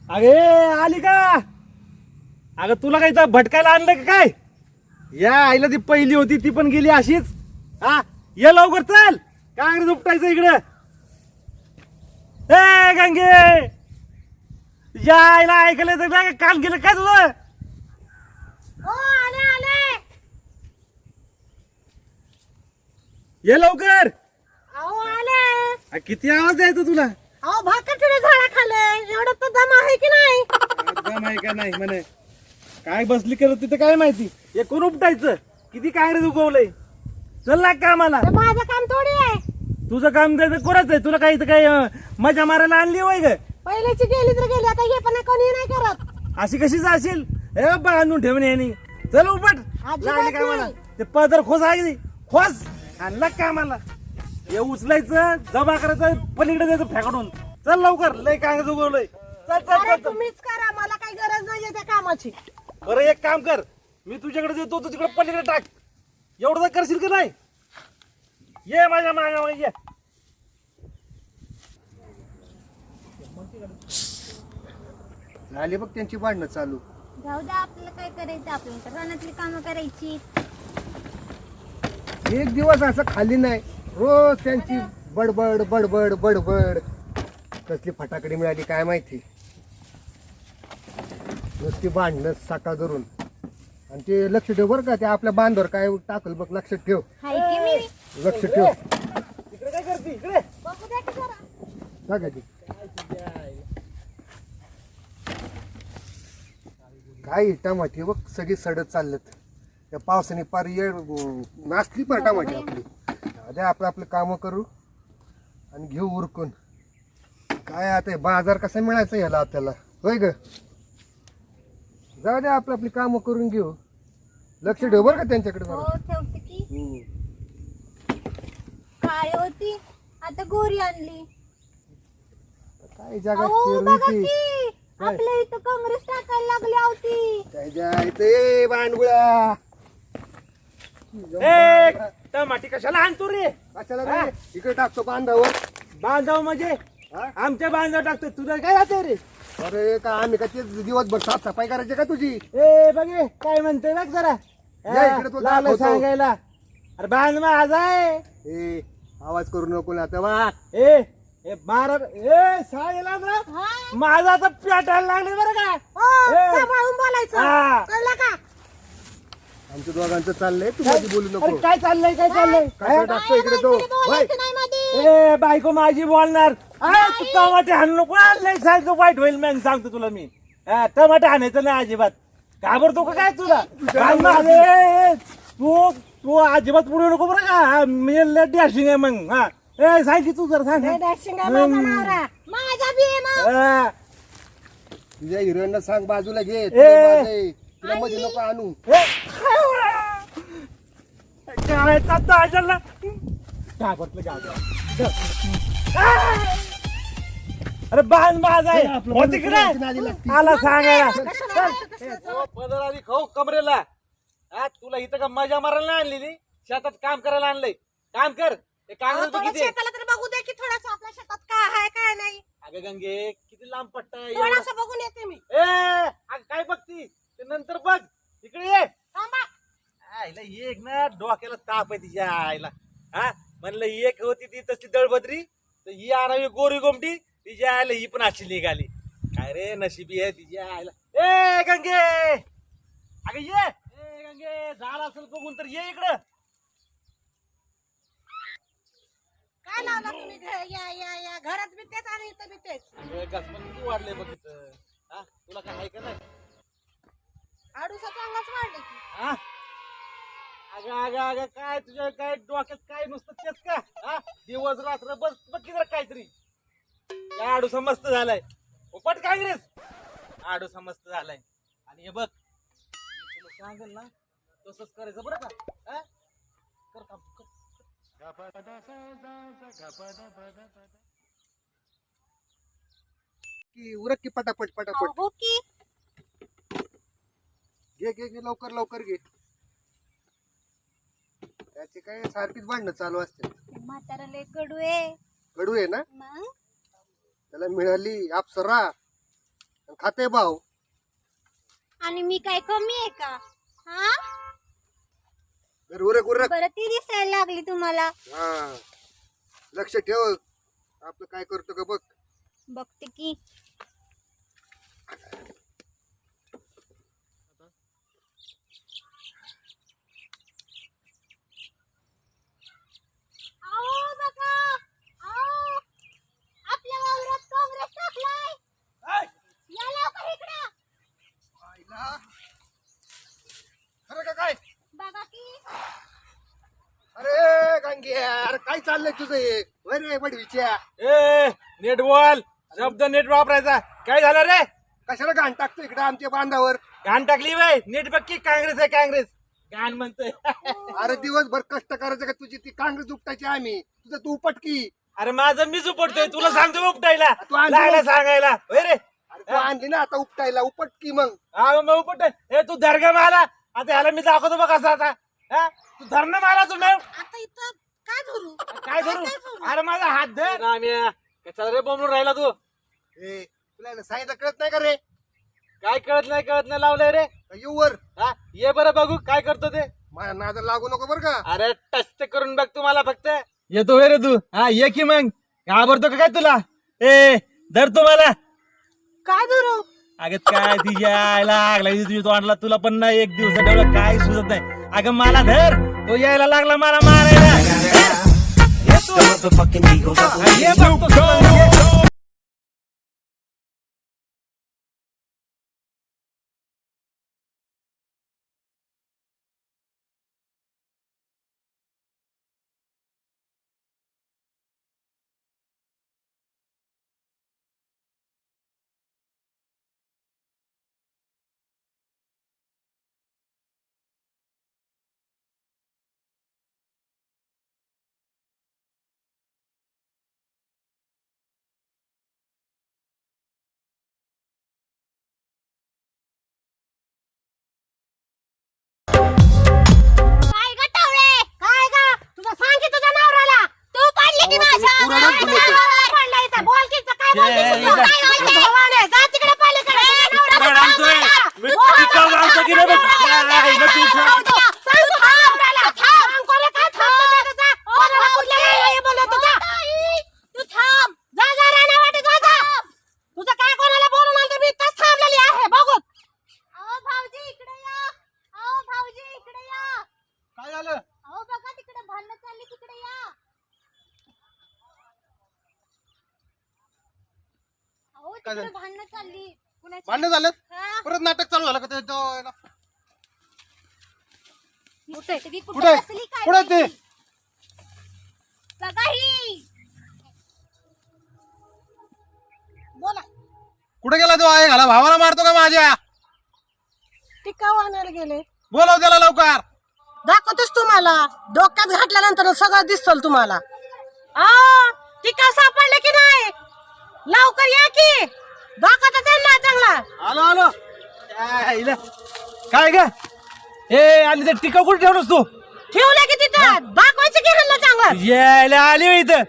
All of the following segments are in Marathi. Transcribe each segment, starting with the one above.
अगे आली का? अगं तुला काही भटकायला आणलं का काय? या आईला ती पहिली होती ती पण गेली अशीच. हा ये लवकर चल, काय झोपटायचं इकडं. ए गंगे, या आईला ऐकलं तर काय काल गेलं काय तुझं? हो आले आले. ये लवकर. अहो आले. किती आवाज द्यायचा तुला? अहो भाकरच्या झाडा खाले एवढं तर दम आहे की नाही? दम आहे का नाही म्हणे. काय बसली करत तिथं काय माहिती. हे कोण उपटायचं? किती काँग्रेस उगवलंय. चल लाग कामाला. ते माझं काम थोडी आहे. तुझं काम द्यायचं कोणाच आहे? तुला काही इथं काही मजा मारायला आणली होय ग? पहिल्याची गेली तर गेली, आता हे पण कोणी नाही करत. अशी कशी जाशील? हे बाबा आणून ठेवणे यांनी. चल उपट. अजिबात लागली कामाला. नाही. ते पदर खोस आहे खोस आणि लाग कामाला. हे उचलायचं जमा करायचं पलीकडे द्यायचं फेकाडून. चल लवकर, लय काँग्रेस उगवलंय. चल चल अरे चल चल. तुम्हीच करा, मला काही गरज नाहीये त्या कामाची. बरं एक काम कर, मी तुझ्याकडे देतो, तू तिकडे पलीकडे टाक. एवढं तर करशील का नाही? ये माझ्या मागा ये. झाली बघ त्यांची भांडणं चालू. जाऊ द्या, आपल्याला काय करायचं, आपल्याला तर रानातली कामं करायची. एक दिवस असं खाली नाही, रोज त्यांची बडबड बडबड बडबड. कसली फटाकडी मिळाली काय माहिती. नुसती भांडणं सकाळ धरून. आणि ते लक्ष ठेव बरं का, ते आपल्या बांधावर काय टाकल बघ, लक्षात ठेव. हाय की मी लक्ष ठेव. इकडे काय करते इकडे? बघू द्या की जरा. काय काय ते? काय टमाटे बघ सगळी सडत चाललेत. त्या पावसाने पार येळ नाचली पार टमाटे आपली. अरे आपलं आपलं कामं करू आणि घेऊ उरकून. काय आता हे बाजार कसा मिळायचा ह्याला आपल्याला, होय ग? जाऊ दे, आपलं आपली कामं करून घेऊ. लक्ष ठेव बरं का त्यांच्याकडे हो जरा. ठेवते की. हम्म. काळी होती, आता गोरी आणली. काय जगात अहो बघा फिरली ती. की, आपल्या इथं काँग्रेस टाकायला लागली होती. काय जायचंय बांडगुळा. ए टमाटी कशाला आणतो रे? कशाला रे? इकडे टाकतो बांधावर. बांधाव म्हणजे हा? आमच्या बांधाव टाकतोय, तुला काय जाते रे? अरे का आम्ही का ते दिवसभर साफसफाई करायची का तुझी? ए बघे काय म्हणते बघ जरा. या इकडे तो लाल दाखवतो. सांगायला. अरे बांध माझा आहे. ए आवाज करू नको ना आता वा. ए ए बारा ए सांगायला ना हा? माझा आता पेटायला लागले बरं का. हो, ए. सांभाळून बोलायचं. हा. कळलं का? आमच्या दोघांचं चाललंय, तू मध्ये बोलू नको. अरे काय चाललंय काय चाललंय? काय टाकतो इकडे तो? बाई होय. बोलायचं नाही मध्ये. ए बायको माझी बोलणार. अरे तू टमाटे हाणू नको. लय सांगतो वाईट होईल मॅन, सांगतो तुला मी. हा, टमाटे हाणायचं नाही अजिबात. घाबरतो का काय तुला? बांध माझं. ए, ए, तू तू अजिबात पुढे नको बरं का. मी लय डॅशिंग आहे मग. हा ए सांग की तू जर सांग. हे डॅशिंग आहे माझा नवरा. माझा बी आहे मग. हा. तुझ्या हिरोईनला सांग बाजूला घे. ए. तुला मध्ये नको आणू. ए, काय चालतं आजला? घाबरलं घाबरलं. अरे बांध माझा आहे. आपलं हो बांध तिकडे तुला नादी लागती. आला सांगायला. कशाला? पदर आधी खाऊ कमरेला. हा तुला इथं का मजा मारायला नाही आणलेली, शेतात काम करायला आणलंय. काम कर. ते अहो, कांगरेज थोडं किती आहे? शेताला तर बघू दे की थोडंसं आपल्या शेतात काय आहे काय नाही. अगं गंगे किती लांब पट्टा आहे. थोडंसं बघून येते मी. ए अगं काय बघती ते नंतर बघ. इकडे ये. थांबा. आईला एक ना डोक्याला ताप आहे तिच्या आईला. हा म्हणलं एक होती ती तसली दळभद्री, तर ही आणावी गोरी गोमटी. तिच्या आईला ही पण अशी निघाली. काय रे नशिबी आहे तिच्या आईला. ए गंगे अगं ये. ए गंगे झालं असेल बघून तर ये इकडं. काय लावलं तुम्ही या या या घरात बी तेच आणि इथं बी तेच. घसमन किती वाढले बघ इथं. हा तुला काय आहे का नाही? आडूसा चांगलाच वाढले की. हा अगं अगं अगं काय तुझ्या काय डोक्यात काय नुसतं तेच का? हा दिवस रात्र बस बघ की जरा काहीतरी. या आडूसा मस्त झालाय. उपट काँग्रेस आडूसा मस्त झालाय. आणि हे बघ मी तुला सांगेल ना तसंच करायचं बरं का. हा कर काम कर. की उरक की पटापट पटापट. हो की. घे घे घे लवकर लवकर घे. त्याची काय सारखीच भांडणं चालू असते. म्हातारा लय कडू आहे. कडू आहे ना. मग त्याला मिळाली अप्सरा. खाते भाव. आणि मी काय कमी आहे का? हा उरक उरक. बरं ती दिसायला लागली तुम्हाला. हा लक्ष ठेव आपलं काय करतो का बघ. बघते की. आओ बघा, आओ, आपल्या वावरात काँग्रेस टाकलाय. या लवकर इकडं. खरं का काय? बघा की. अरे गांगी अरे काय चाललंय तुझं हे? होय रे बडवीच्या. ए नेट बोल, शब्द नेट वापरायचा. काय झालं रे? कशाला घाण टाकतो इकडे आमच्या बांधावर? घाण टाकली बाय. नेट बघ की, काँग्रेस आहे काँग्रेस. घाण म्हणतोय. अरे दिवसभर कष्ट करायचं का तुझी ती काँग्रेस उपटायची आम्ही तुझं तू उपटकी. अरे माझं मीच उपटतोय, तुला सांगतो उपटायला. तू आणली लागला मग. सांगायला होय रे. अरे तू आणली ना आता उपटायला उपटकी मग. हा मग उपट. ए तू धरग मला आता, ह्याला मी दाखवतो बघ कसं आता. हा तू धरणं मला तू मॅम. आता इथं काय धरू? काय धरू? अरे माझा हात धर. राम्या कशाला रे बोंबलून राहिला तू? ए तुला सांगितलं कळत नाही का रे? काय कळत नाही लावलंय रे. येऊ वर. हा ये बरं बघू काय करतो ते. माझ्या नादाला लागू नको बरं का. अरे टच करून बघ तुम्हाला फक्त. येतो रे तू. हा ये की मग. घाबरतो का काय तुला? ए धर तुम्हाला. काय धरू? अगं काय तिच्या लागला तुझी तोंडला, तुला पण नाही एक दिवस एवढं काय सुचत नाही. अगं मला धर, तो यायला लागला मला मारायला. ये तू. ये बघ तो. ये. काय ग टवळे? काय ग? तुझं सांग की तुझ्या नवऱ्याला. तू पडली की माझ्या. पुराणात काय बोलतो. नवरा पडला इथं. बोल की इथं काय बोलतेस ये, तू? इथं. काय बोलते? भवाने, जा तिकडे पलीकडे. तुझ्या नवऱ्याला पुराण आणतोय. सांग मी मला. टिकाव लावतो की रे बघ. काय ना तू सांग. सांग तू नवऱ्याला. सांग कोणी काय थांब तुझा. कोणाला कुठल्या वेळेला बोलवतो जा. तू थांब. जा जा रानावाटे जा जा. तुझं काय कोणाला बोलून आलं मी इथंच थांबलेली आहे बघू. अहो भाऊजी इकडे या. अहो भाऊजी इकडे या. काय झालं? अहो बघा तिकडे भांडण चालली, तिकडे या. अहो काय तिकडे झालं? भांडण चालली. कुणाची? भांडण झालं? हा. परत नाटक चालू झालं का त्याचं? कुठे कुठे? बसली काय कुठे ते? माहिती? बघा ही. बोला. कुठे गेला तो आहे? घाला भावाला मारतो का माझ्या? टिकाव आणायला गेले. बोलाव त्याला लवकर. दाखवतोस तुम्हाला. डोक्यात घातल्यानंतर सगळं दिसल तुम्हाला. टिकाव सापडले की नाही? लवकर या की. दाखवतो त्यांना चांगला. आलो आलो. काय ग? ए आणि ते टिकाव कुठे ठेवलंस तू? ठेवलं की तिथं. दाखवायचं की ह्यांना चांगलं. यायला आली होय इथं.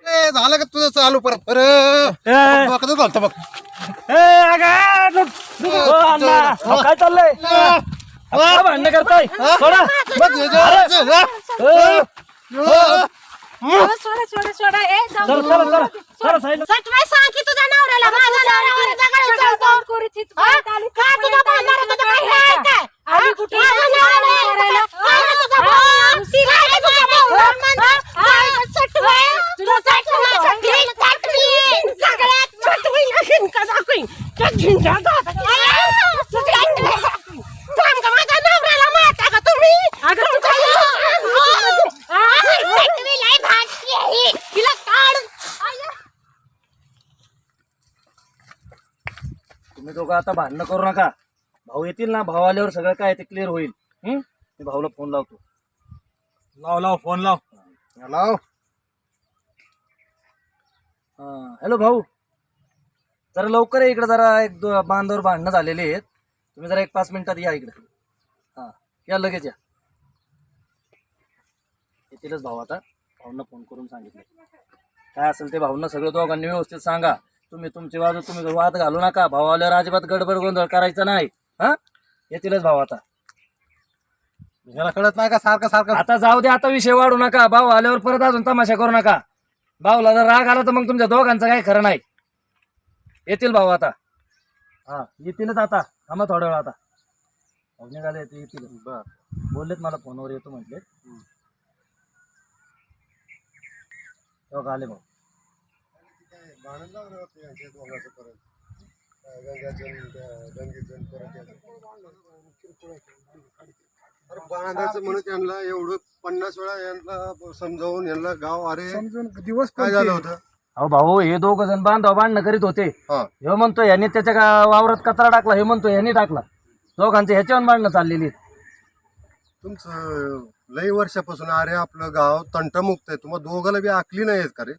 ए झालं का तुझं चालू परत? अरे ए. डोक्यातच घालतो बघ. ए अगं, ओ, अण्णा. अहो, काय चाललंय? काय भांडणं करताय? सोडा. बघ हे जे- सोडा. ए, जाऊ चला दे. चला चला चला साईडला. सटवाई सांग की तुझ्या नवऱ्याला. माझ्या नवऱ्यावर दगड उचलतो. हा? काय तुझा भांडणारा तुझं काही हे आहे काय? हा? माझ्या नवऱ्याला काय आहे तुझा भाऊ? काय आहे तुझा भाऊ? काय सटवाई? तुझं सटवाई सटवी. सगळ्यात सटवी नशीन का दाखवीन? त्या झिंजाळा थांब का माझ्या नवऱ्याला मारता का तुम्ही? अगं तुझा सटवी लय भांडती आहे. तिला काढ. तुम्ही दोघं आता भांडणं करू नका. भाऊ येतील ना, भाऊ आल्यावर सगळं काय ते क्लिअर होईल. मी भाऊला फोन लावतो. लाव लाव फोन लाव. लाव. हॅलो भाऊ, जरा लवकर आहे इकडे. जरा एक बांधावर भांडणं झालेली आहेत. तुम्ही जरा 1-5 मिनिटात या इकडे. हां या लगेच या. येतीलच भाऊ आता. भाऊंना फोन करून सांगितलं. काय असेल ते भाऊंना सगळं दोघांनी व्यवस्थित सांगा. तुम्ही तुमची बाजू तुम्ही वाद घालू नका. भाऊ आल्यावर अजिबात गडबड गोंधळ करायचा नाही. हा येतीलच भाऊ आता. मला कळत नाही का सारखं सारखं आता जाऊ दे, आता विषय वाढू नका. भाऊ आल्यावर परत अजून तमाशा करू नका. भाऊला जर राग आला तर मग तुमच्या दोघांचं काही खरं नाही. येतील भाऊ आता. हा येतीलच आता. थांबा थोड्या वेळ आता. भाऊ निघाले ते येतील. बोललेत मला फोनवर येतो म्हटले. तेव्हा आले भाऊ. बांधायचं म्हणून त्यांना एवढं 50 वेळा यांना समजावून यांना गाव अरे समजून दिवस काय झालं होतं. अहो भाऊ हे दोघ जण भांडणं करीत होते. हा. हे म्हणतो यांनी त्याच्या वावरात कचरा टाकला, हे म्हणतो यांनी टाकला. दोघांचे ह्याच्यावर भांडणं चाललेली. तुमचं लई वर्षापासून अरे आपलं गाव तंटमुक्त आहे. तुम्हाला दोघाला बी आखली नाही का रे.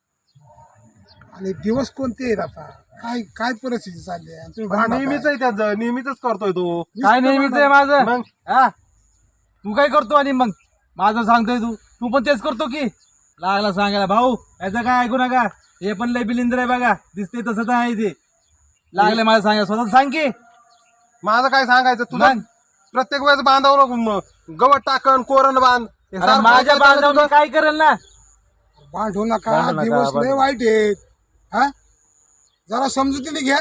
आणि दिवस कोणते आहेत आता काय काय परिस्थिती चालली आहे आणि तुम्ही भांडताय. नेहमीच आहे त्याचं, नेहमीच करतोय तो. काय नेहमीच आहे माझं? मग हा तू काय करतो आणि मग माझं सांगतोय तू पण तेच करतो की. लागला सांगायला भाऊ याचं काय ऐकू नका, हे पण लय बिलिंद्र आहे बघा, दिसते तसं आहे ते. लागले मला सांगायला, स्वतः सांग की. माझं काय सांगायचं तुला. प्रत्येक वेळेस बांधावर गवत टाकन कोरण बांध. हे अरे सारखं माझ्या काय बांधव चाललं काय करेल ना. भांडू नका, दिवस लय वाईट आहेत. हा जरा समजुतीने घ्या.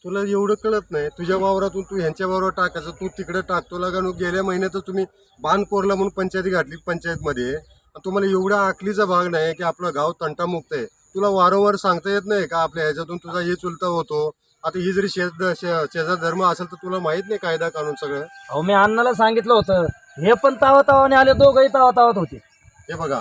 तुला एवढं कळत नाही. तुझ्या वावरातून तू ह्यांच्या वावरावर टाकायचं, तू तिकडे टाकतो लागा. गेल्या महिन्यातच तुम्ही बांध कोरला म्हणून पंचायती घातली पंचायतमध्ये. तुम्हाला एवढा आखलीचा भाग नाही की आपलं गाव तंटामुक्त आहे. तुला वारंवार सांगता येत नाही का आपल्या ह्याच्यातून तुझा हे चुलता होतो. आता ही जरी शेजार धर्म असेल तर तुला माहित नाही कायदा कानून सगळं. अहो मी अण्णाला सांगितलं होतं, हे पण तावातावाने आले, दोघंही तावातावात होते. हे बघा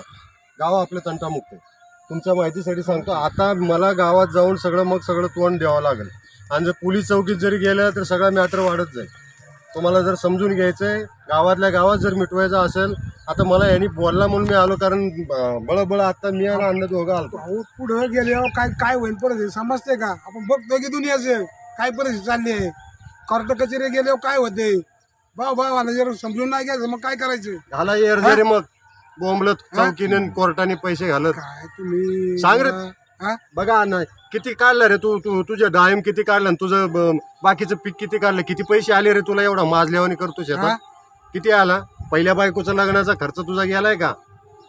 गाव आपलं तंटामुक्त आहे. तुमच्या माहितीसाठी सांगतो, आता मला गावात जाऊन सगळं तोंड द्यावं लागेल. आणि जर पोलीस चौकीत जरी गेलं तर सगळा मॅटर वाढत जाईल. तुम्हाला जर समजून घ्यायचंय, गावातल्या गावात जर मिटवायचं असेल. आता मला यांनी बोलला म्हणून मी आलो, कारण बळबळ आता मी आणि अण्णा दोघं आलो. भाऊ पुढे गेल्यावर काय काय होईल परिस्थिती समजते का. आपण बघतो की दुनियाचे काय परिस्थिती चालली आहे. कोर्ट कचेरी गेल्यावर काय होते. भावाला जर समजून नाही घ्यायचं मग काय करायचं. झाला येर जरी मग बोंबलत चौकीने कोर्टाने पैसे घालत. काय तुम्ही सांग रे. हा? बघा अण्णा किती काढलं रे तू तुझे डाळिंब किती काढलं, तुझं बाकीचं पीक किती काढलं, किती पैसे आले रे तुला एवढा माजल्यावानी करतो शेतात. किती आला. पहिल्या बायकोचा लग्नाचा खर्च तुझा गेलाय का.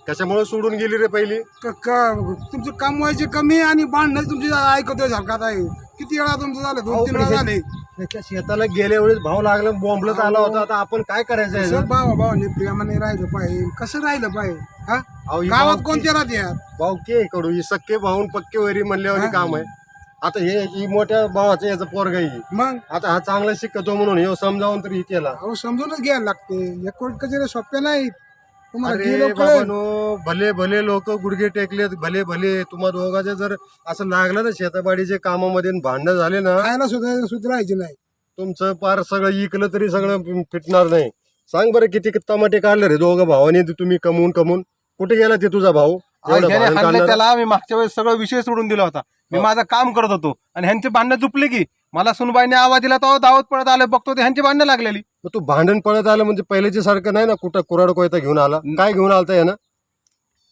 कशामुळे सोडून गेली रे पहिली. तुमचं काम व्हायचे कमी आणि भांडण तुमची ऐकतोय सरकार आहे. किती वेळा तुमचं झालं 2-3 वेळा झाले. त्याच्या शेताला गेल्या वेळेस भाव लागला, बोंबलत आला होता. आता आपण काय करायचं आहे? कसं भावाने प्रेमाने राहिलं पाहिजे. कसं राहिलं पाहिजे. हा अहो, ही गावात भावकी- कोणत्या राहत्या. भावके कडू ही सक्के भाऊन पक्के वैरी म्हणल्यावर काम आहे. आता ही मोठ्या भावाचं याचं पोरगा ही. मग आता हा चांगला शिकतो म्हणून हे समजावून तरी हे केला. अहो समजूनच घ्यायला लागते. या कोर्ट कचेरी सोप्या नाहीत. तुम्हाला अरे गेलो कळेल. बाबांनो, भले भले लोक गुडघे टेकलेत, भले भले. तुम्हा दोघांचे जर असं लागलं ना शेताबाडीचे कामामध्ये भांडणं झाले ना, खायला सुधारायची नाही. तुमचं पार सगळं इकलं तरी सगळं फिटणार नाही. सांग बरं किती टमाटे काढले रे दोघं भावाने तुम्ही कमवून. कुठे गेला ते तुझा भाऊ. एवढं ह्याने भांडण हाणलं काढणारा? त्याला. मी मागच्या वेळेस सगळं विषय सोडून दिला होता. मी माझं काम करत होतो आणि ह्यांचे भांडणं चुपले की मला सुनबाईने आवाज दिला, तो दावत पडत आलं, बघतो ते ह्यांची भांडणं लागलेली. मग तू भांडण पळत आलं म्हणजे पहिल्याच्या सारखं नाही ना. कुठं कुराड कोयता घेऊन आला. काय घेऊन आलता या ना.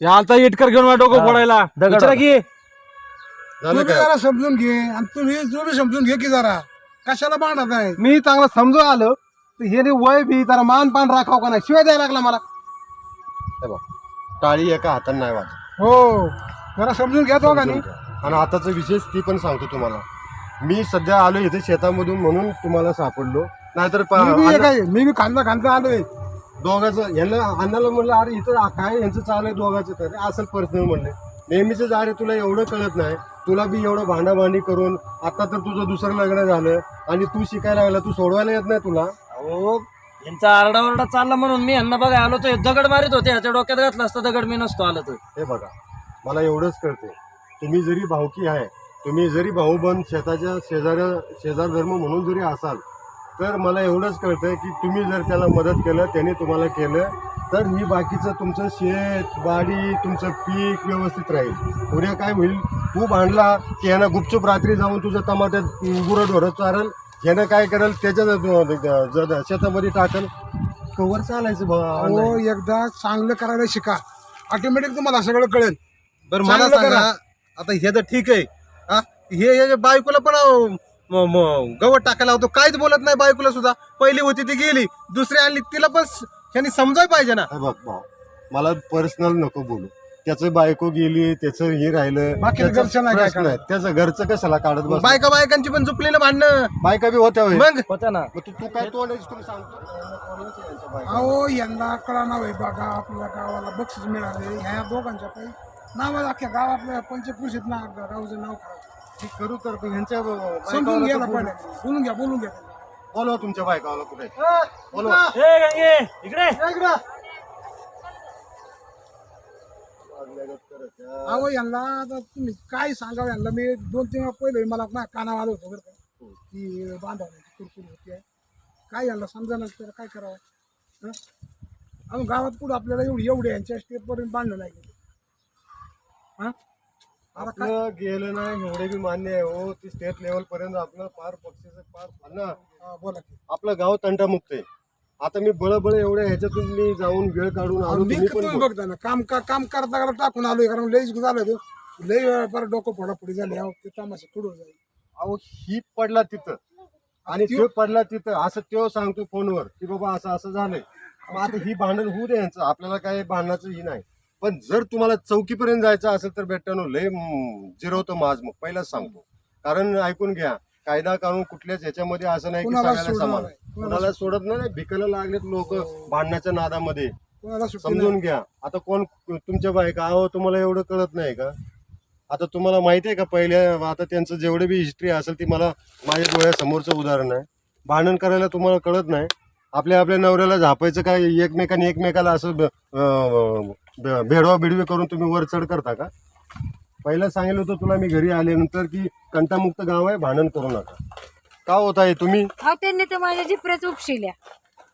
आता इटकर घेऊन डोकं फोडायला दगड विचारा की. झालं तुम्ही काय. जरा समजून घे आणि तुम्ही समजून घे की जरा कशाला भांडत आहे. मी चांगलं समजून आलं तर हे वय बी जरा मानपान राखाव का नाही. शिवाय द्यायला लागला मला. हे बघ, टाळी एका हाताने नाही वाजत. हो जरा समजून घ्या दोघांनी. आणि आताचा विशेष ती पण सांगतो तुम्हाला. मी सध्या आलो इथे शेतामधून म्हणून तुम्हाला सापडलो. नाहीतर मी बी खांदा आलोय. दोघांचं यांना अण्णाला म्हणलं अरे इथं काय यांचं चालू आहे दोघांचं. तर असं पर्सनल म्हणले. नेहमीच अरे तुला एवढं कळत नाही. तुला बी एवढं भांडाभांडी करून आता तर तुझं दुसरं लग्न झालं आणि तू शिकायला लागला. तू सोडवायला येत नाही तुला. अहो यांचा आरडाओरडा चालला म्हणून मी यांना बघा आलो तर दगड मारित होते. ह्याच्या डोक्यात घातला असता दगड, मी नसतो आलो तर. हे बघा मला एवढंच कळते. तुम्ही जरी भावकी आहे, तुम्ही जरी भाऊबंद शेताच्या शेजार धर्म म्हणून जरी असाल, तर मला एवढंच कळतंय की तुम्ही जर त्याला मदत केलं, त्याने तुम्हाला केलं, तर ही बाकीचं तुमचं शेत बाडी तुमचं पीक व्यवस्थित राहील. उद्या काय होईल, तू भांडला की यानं गुपचूप रात्री जाऊन तुझं टमाट्यात गुरं ढोरं चारल. यानं काय करेल त्याच्या शेतामध्ये टाकल. कवर चालायचं हो एकदा चांगलं करायला शिका. ऑटोमॅटिक तुम्हाला सगळं कळेल. बरं मला चांगलं सांगा करा. आता हे तर ठीक आहे. हा हे बायकोला पण गवत टाकायला होतो, काहीच बोलत नाही बायकोला सुद्धा. पहिली होती ती गेली, दुसरी आणली, तिला पण ह्यांनी समजायला पाहिजे ना. हे बघ भाऊ, मला पर्सनल नको बोलू. त्याचं बायको गेली, त्याचं हे राहिलं, बाकी त्याचा घरचं नाही काय प्रश्न आहे. त्याचं घरचं कशाला काढत बस. बायकांची पण झुपली ना भांडणं. बायका बी होत्या होय. मग होत्या ना. मग तू काय तोंडाची तुम्ही सांगतो. अहो यांना कळा नाव आहे बघा, आपल्या गावाला बक्षीस मिळाले ह्या दोघांच्या काही नाव अख्ख्या गावातल्या पंचकृषीत ना गावचं नाव खराब. हे करू तर ह्यांच्या समजून घ्या ना बायकाला पहिले, बोलून घ्या. बोलवा तुमच्या बायकाला कुठे बोलवा. ए गंगे इकडे अहो यांना आता तुम्ही काय सांगावं यांना. मी 2-3 वेळा पहिले मला ना कानावर आलं होतं बरं का, की बांधावण्याची कुरकुर होती आहे. काय यांना समजा त्याला काय करावं. हं? अजून गावात कुठं आपल्याला एवढे यांच्या स्टेपपर्यंत बांधलं नाही गेलं. हां आता काय आपलं गेलं नाही एवढे बी मान्य आहे हो. ती स्टेट लेवल पर्यंत आपलं पार पक्षाचं पार ना बोला की. आपलं गाव तंटामुक्त आहे. आता मी बळ एवढ्या ह्याच्यातून मी जाऊन वेळ काढून आलो. मी तुम्ही तुम्ही पण बघता ना काम करता करता टाकून आलोय, कारण लईच झालं ते लई वेळा परत डोकं फोडाफोडी झाली. अहो ते तामाशा पुढं जाईल. अहो ही पडला तिथं आणि तो पडला तिथं असं तो सांगतो फोनवर की बाबा असं असं झालंय. मग आता ही भांडण होऊ दे यांचं, आपल्याला काय भांडणाचं ही नाही. पण जर तुम्हाला चौकीपर्यंत जायचं असेल तर भेटतानो लय जिरवतो माझ. मग पहिलाच सांगतो, कारण ऐकून घ्या, कायदा कानून कुठल्याच ह्याच्यामध्ये असं नाही की कुणाला सगळ्याला सोडणार समान. नाही. कुणाला सोडत नाही. भिकायला लागलेत लोक भांडणाच्या नादामध्ये. कोणाला सुट्टी समजून घ्या. आता कोण तुमच्या बायका अहो तुम्हाला एवढं कळत नाही का. आता तुम्हाला माहिती आहे का पहिल्या, आता त्यांचं जेवढे बी हिस्ट्री असेल ती मला माझ्या डोळ्यासमोरचं उदाहरण आहे. भांडण करायला तुम्हाला कळत नाही. आपल्या नवऱ्याला झापायचं काय, एकमेकाला असं भेडवा भिडवी करून तुम्ही वर चढ करता का. पहिलं सांगितलं होतं तुला मी घरी आल्यानंतर की कंटामुक्त गाव आहे, भांडण करू नका. का होत आहे तुम्ही. अहो त्यांनी तर माझ्या जिपऱ्याच उपशिल्या.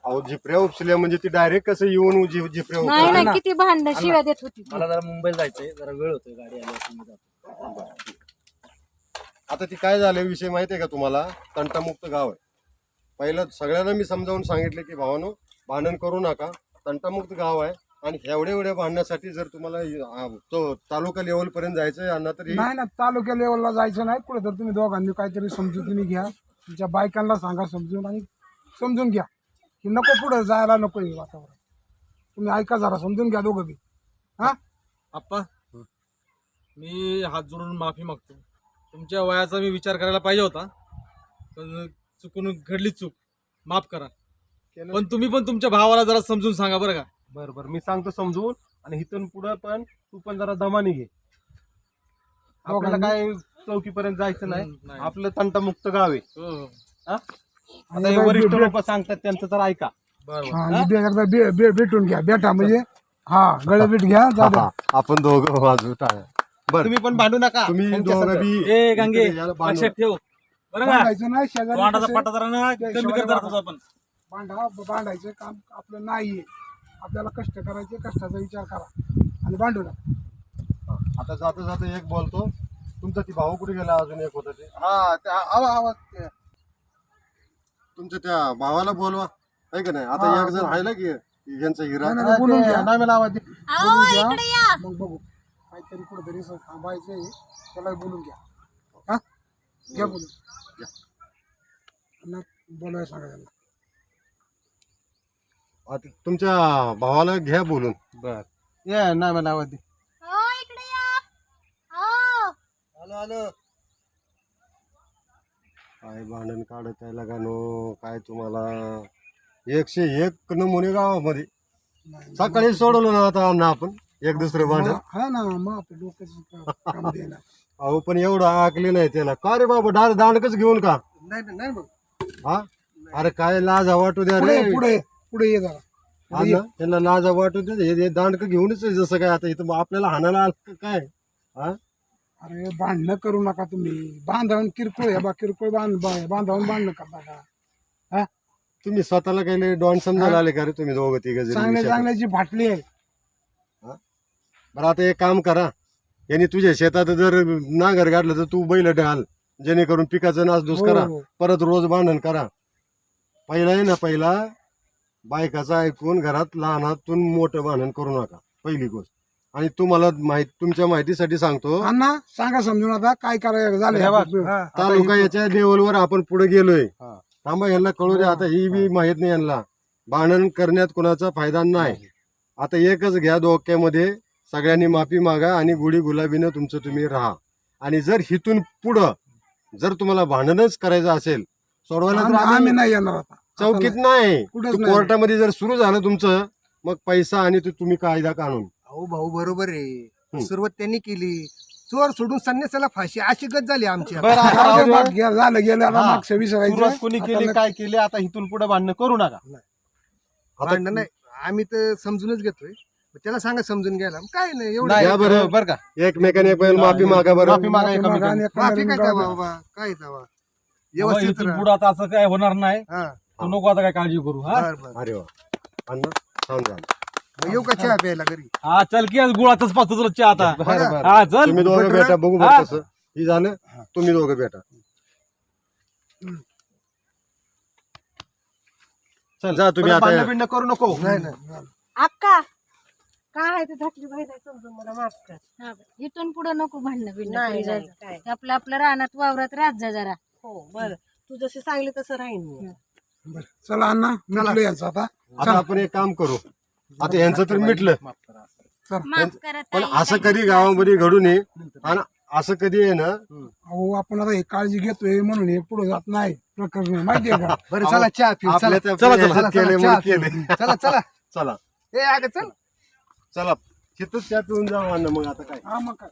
अहो जिपऱ्या उपसल्या म्हणजे ती डायरेक्ट कसं येऊन जिपऱ्या नाही उपसल्या. ना, किती भांडण शिव्या देत होती ती. मला जरा मुंबईला जायचंय, जरा वेळ होतोय, गाडी आली असेल, मी जातो. आता ती काय झालं विषय माहिती आहे का तुम्हाला. तंटामुक्त गाव आहे. पहिलं सगळ्यांना मी समजावून सांगितलं की भावानो भांडण करू नका, तंटामुक्त गाव आहे. आणि एवढ्या भांडण्यासाठी जर तुम्हाला तालुका लेवल पर्यंत जायचं यांना तरी नाही ना, तालुक्या लेवलला जायचं नाही. कुठे तर तुम्ही दोघांनी काहीतरी समजुतीने घ्या, तुमच्या बायकांना सांगा समजून, आणि समजून घ्या की नको पुढे जायला, नको हे वातावरण. तुम्ही ऐका जरा, समजून घ्या दोघं बी. हा आप्पा मी हात जोडून माफी मागतो. तुमच्या वयाचा मी विचार करायला पाहिजे होता, पण चुकून घडली चूक, माफ करा. पण तुम्ही पण तुमच्या भावाला जरा समजून सांगा बरं का. बरं मी सांगतो समजून. आणि इथून पुढे पण तू पण जरा दमाने घे. आपल्याला काय चौकीपर्यंत जायचं नाही. नाही. आपलं तंटामुक्त गाव आहे. हो हो हा? आता हे वरिष्ठ लोक सांगतात त्यांचं तर ऐका. बरोबर. हा, आणि एकदा भेटून घ्या, भेटा म्हणजे हा गळभेट घ्या, जा द्या. आपण दोघं बाजू टाळ्या. बरं तुम्ही पण भांडू नका. तुम्ही त्यांच्या दोघं संग. बी ए गंगे याला बांधू. लक्षात ठेव बरं का. भांडायचं नाही शेजारी, तोंडाचा कसं पट्टा जरा ना कमी कर जरा तुझा पण. भांडायचं काम आपलं नाहीये. आपल्याला कष्ट करायचे, कष्टाचा विचार करा आणि भांडू नका. आता जाता एक बोलतो. तुमचा ती भाऊ कुठे गेला, अजून एक होता ते. हा आवाज तुमच्या त्या भावाला बोलवा, आहे का नाही. आता एक जण राहिला की यांचा हिरा. नाही, बोलून घ्या. नाही मला आवाज दे. बोलून घ्या, मग बघू काहीतरी कुठेतरी थांबायचंय, त्याला बोलून घ्या. हा घ्या बोलून बोलायला सांगा त्यांना. आता तुमच्या भावाला घ्या बोलून. बर ये नाही मला आवाज दे. आलं काय भांडण काढत आहे लगानो. काय तुम्हाला 101 नमुने गावामध्ये. सकाळी सोडवलं ना आता अण्णा आपण एक दुसरं भांडण. हा ना, मग आपल्या डोक्याचं काम देणार. अहो पण एवढं आकली नाही त्याला. का रे बाबा दांडकच घेऊन का. नाही बघ, हा अरे काय लाजा वाटू द्या रे. पुढे पुढे ये जरा. हा ना, त्यांना लाजा वाटू द्या. हे दांडक घेऊनच आहे जसं काय. आता इथं आपल्याला हाणायला आलं काय. हा अरे भांडणं करू नका तुम्ही. बांधावून किरकोळ आहे बा, किरकोळ बांधावून भांडणं करता का. हा तुम्ही स्वतःला काही डॉन समजायला आले का रे तुम्ही दोघं तिघ चांगल्याची फाटली आहे. बरं आता एक काम करा. यांनी तुझ्या शेतात जर नांगर गाडलं तर तू बैल ढाल, जेणेकरून पिकाचं नासधूस करा. हो. परत रोज भांडण करा. पहिला आहे ना, पहिला बायकाचं ऐकून घरात लहानातून मोठं भांडण करू नका, पहिली गोष्ट. आणि तुम्हाला तुमच्या माहितीसाठी सांगतो, अण्णा सांगा समजून आता काय करायचं झालं हे बघ, हा. तालुका याच्या लेवलवर आपण पुढे गेलोय. थांबा, यांना कळू द्या. आता ही बी माहित नाही यांना, भांडण करण्यात कोणाचा फायदा नाही. आता एकच घ्या डोक्यामध्ये, सगळ्यांनी माफी मागा आणि गुढी गुलाबीनं तुमचं तुम्ही राहा. आणि जर हिथून पुढं जर तुम्हाला भांडणच करायचं असेल, सोडवायला तर आम्ही आम्ही नाही येणार आता चौकीत नाही, कुठंच नाही. कोर्टामध्ये जर सुरू झालं तुमचं, मग पैसा आणि तुम्ही कायदा कानून. अहो भाऊ बरोबर आहे, सुरुवात त्यांनी केली. चोर सोडून संन्यासाला फाशी अशी गत झाली आमची आता. बरं, आता जाऊ राहू दे, दे. बाकी झालं गेलं आता हा. मागच्या विसरायचं. सुरुवात कोणी आता केली, नाही. काय केली, आता इथून पुढे भांडणं करू नका. भांडण नाही, आम्ही तर समजूनच घेतोय. त्याला सांगा समजून घ्यायला, काय नाही एवढं. नाही, या बरं. बरं का, एकमेकाने पहिले माफी मागा बरं. माफी मागा माफी मागा आणि एकमेकांना. माफी काय जाऊ दे. बाबा, काय जावा व्यवस्थित इथून राहा. पुढे आता असं काय होणार नाही. हा, तू नको आता काय काळजी करू. हा बरं, बरं. अरे वा, अण्णा छान झालं. मग येऊ का चहा प्यायला घरी? हा चल की आज गुळातच पाहतो तुला चहा आता. बरं, बरं. हा चल. तुम्ही दोघं भेटा, बघू हा. बरं कसं ही झालं. तुम्ही दोघं भेटा. जा तुम्ही परत आता. भांडणं बिंडणं करू नको. नाही नाही अक्का काय आहे ते धाकली बहीण आहे, समजून मला माफ कर. हा बरं. इथून पुढे नको भांडणं बिंडणं नाही, करी नाही, जायचं. काय. आपलं आपलं रानात वावरात राहत जा जरा. हो बरं, तू जसे सांगले तसं राहीन मी. बरं. चला अण्णा मिटलं यांचं आता. आता आपण एक काम करू. आता यांचं तर मिटलं, माफ करा पण ताई, असं कधी गावामध्ये घडू नये. आणि असं कधी आहे ना, अहो आपण आता हे काळजी घेतोय म्हणून हे पुढे जात नाही प्रकरण, माहितीये का? बरं, चला चहा पिऊ. चला आपल्या त्या चला, चला, ह्याच्यात केले चला, म्हणून चहा केले. पिऊ. चला चला चला ए अगं चल. चला तिथंच चहा पिऊन जाऊ अण्णा. मग आता काय हा मग काय